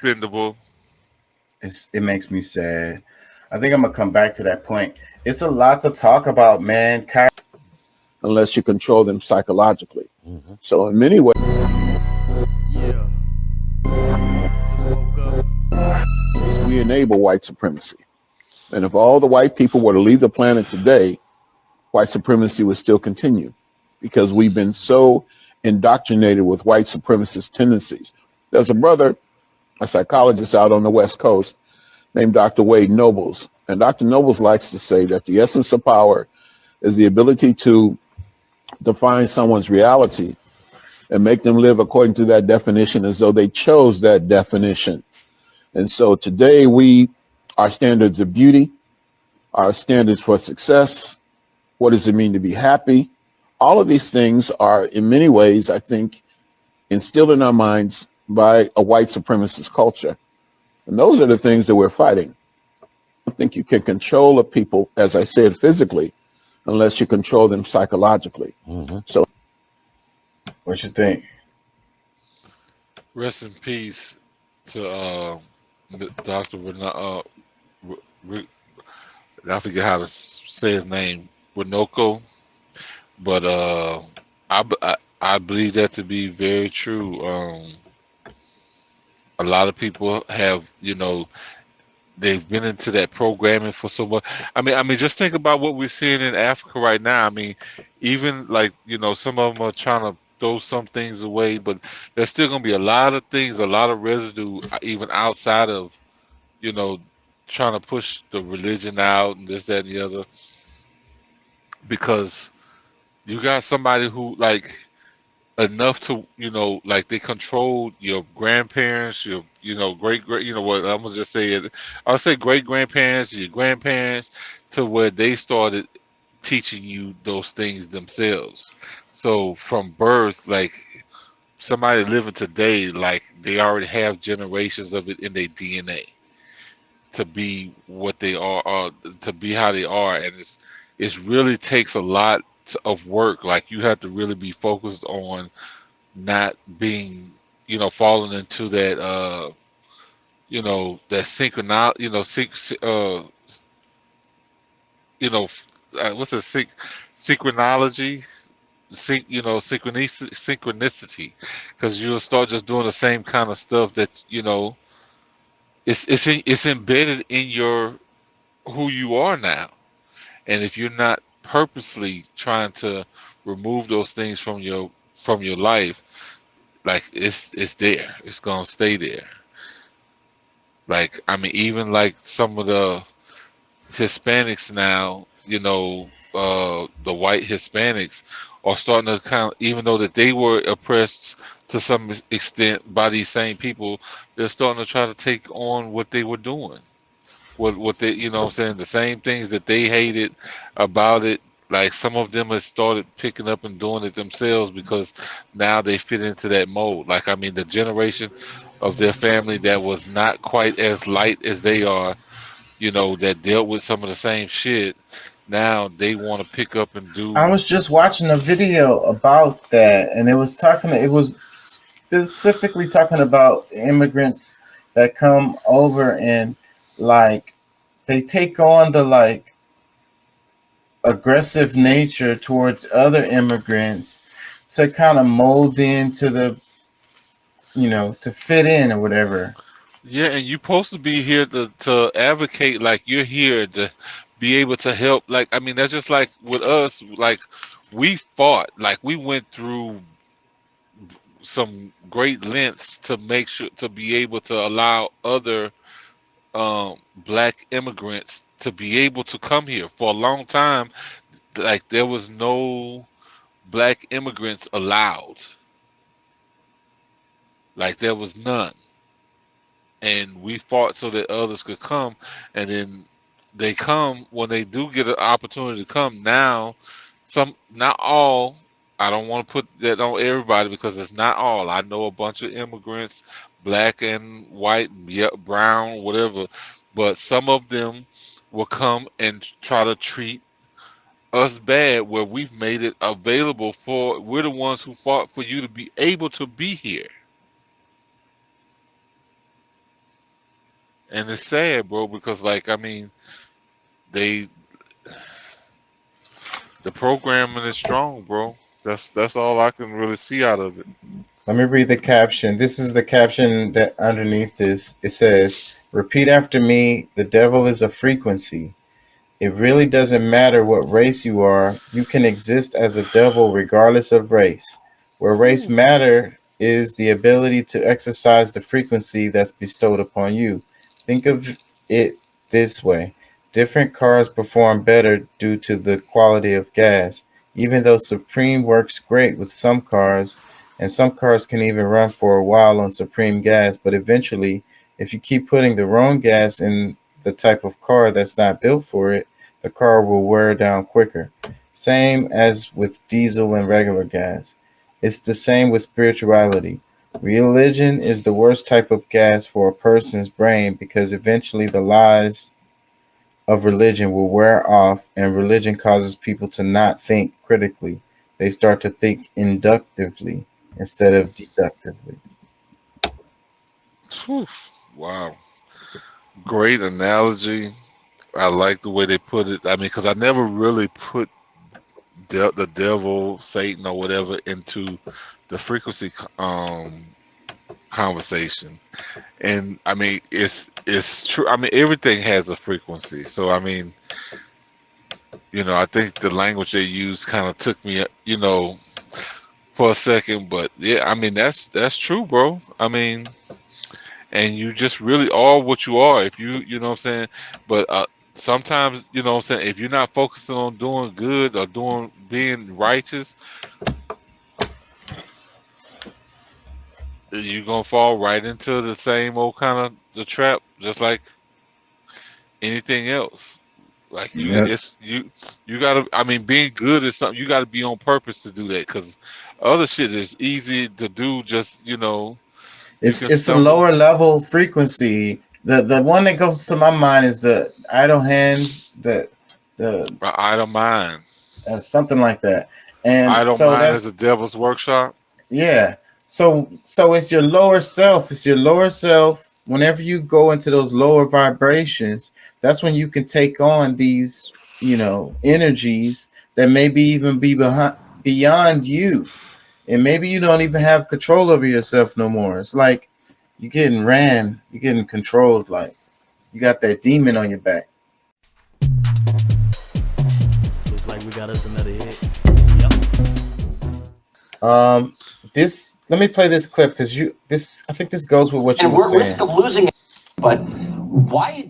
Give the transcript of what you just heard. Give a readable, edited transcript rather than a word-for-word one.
expendable. It makes me sad. I think I'm gonna come back to that point. It's a lot to talk about, man. unless you control them psychologically. Mm-hmm. So in many ways, Yeah, just woke up. we enable white supremacy. And if all the white people were to leave the planet today, white supremacy would still continue because we've been so indoctrinated with white supremacist tendencies. There's a brother, a psychologist out on the West Coast named Dr. Wade Nobles. And Dr. Nobles likes to say that the essence of power is the ability to define someone's reality and make them live according to that definition as though they chose that definition. And so today our standards of beauty, our standards for success, what does it mean to be happy? All of these things are in many ways, I think, instilled in our minds by a white supremacist culture. And those are the things that we're fighting. I think you can control a people, as I said, physically, unless you control them psychologically. Mm-hmm. So What you think? Rest in peace to Dr. I forget how to say his name, Winoko, but I believe that to be very true. A lot of people have, they've been into that programming for so much. I mean, just think about what we're seeing in Africa right now. I mean, even like, some of them are trying to throw some things away, but there's still gonna be a lot of things, a lot of residue, even outside of, you know, trying to push the religion out and this, that, and the other, because you got somebody who like enough to, like they controlled your grandparents, your, great, what I'm gonna just say it. I'll say great grandparents, your grandparents, to where they started teaching you those things themselves. So from birth, like somebody living today, like they already have generations of it in their DNA to be what they are, to be how they are, and it's really takes a lot of work. Like you have to really be focused on not being, falling into that, that synchronal, you know, what's a synchronology, synchronicity, because you'll start just doing the same kind of stuff that it's embedded in your who you are now, and if you're not purposely trying to remove those things from your life, like it's there, it's gonna stay there. Like I mean, even like some of the Hispanics now, the white Hispanics are starting to kind of, even though that they were oppressed to some extent by these same people, they're starting to try to take on what they were doing. What they, what I'm saying, the same things that they hated about it. Like some of them have started picking up and doing it themselves because now they fit into that mold. Like I mean, the generation of their family that was not quite as light as they are, that dealt with some of the same shit. Now they want to pick up and I do. was just watching a video about that, and it was specifically talking about immigrants that come over and like they take on the like aggressive nature towards other immigrants to kind of mold into the to fit in or whatever. Yeah, and you're supposed to be here to advocate, like you're here to be able to help. Like I mean, that's just like with us. Like we fought, like we went through some great lengths to make sure to be able to allow other black immigrants to be able to come here. For a long time, like there was no black immigrants allowed. Like there was none. And we fought so that others could come, and then they come when they do get an opportunity to come. Now some, not all, I don't want to put that on everybody because it's not all. I know a bunch of immigrants, black and white, yeah, brown, whatever, but some of them will come and try to treat us bad where we've made it available for, we're the ones who fought for you to be able to be here. and it's sad, bro, because like I mean, they the programming is strong, bro. That's all I can really see out of it. Let me read the caption. This is the caption that underneath this. It says, "Repeat after me. The devil is a frequency. It really doesn't matter what race you are. You can exist as a devil regardless of race. Where race Whew. matter is the ability to exercise the frequency that's bestowed upon you. Think of it this way. Different cars perform better due to the quality of gas. Even though Supreme works great with some cars, and some cars can even run for a while on Supreme gas, but eventually, if you keep putting the wrong gas in the type of car that's not built for it, the car will wear down quicker. Same as with diesel and regular gas. It's the same with spirituality. Religion is the worst type of gas for a person's brain because eventually the lies of religion will wear off, and religion causes people to not think critically. They start to think inductively instead of deductively. Whew. Wow, great analogy. I like the way they put it. I mean, because I never really put the devil, Satan, or whatever into the frequency conversation. And I mean, it's true. I mean, everything has a frequency. So I mean, I think the language they used kind of took me, for a second. But yeah, I mean, that's true, bro. I mean, and you just really are what you are. If you know what I'm saying. But sometimes, you know what I'm saying, if you're not focusing on doing good or being righteous, you're gonna fall right into the same old kind of the trap, just like anything else. Like Yep. you gotta. I mean, being good is something you gotta be on purpose to do that. Because other shit is easy to do. Just you can It's a stumble. lower level frequency. The one that comes to my mind is the idle hands, the I don't mind. something like that. I And don't so mind as that's a devil's workshop. yeah. So it's your lower self. It's your lower self. Whenever you go into those lower vibrations, that's when you can take on these, energies that maybe even be beyond you. And maybe you don't even have control over yourself no more. It's like you're getting ran, you're getting controlled, like you got that demon on your back. Looks like we got us another hit. Yep. Um, this let me play this clip because I think this goes with what you And were we're at risk saying. of losing it. But why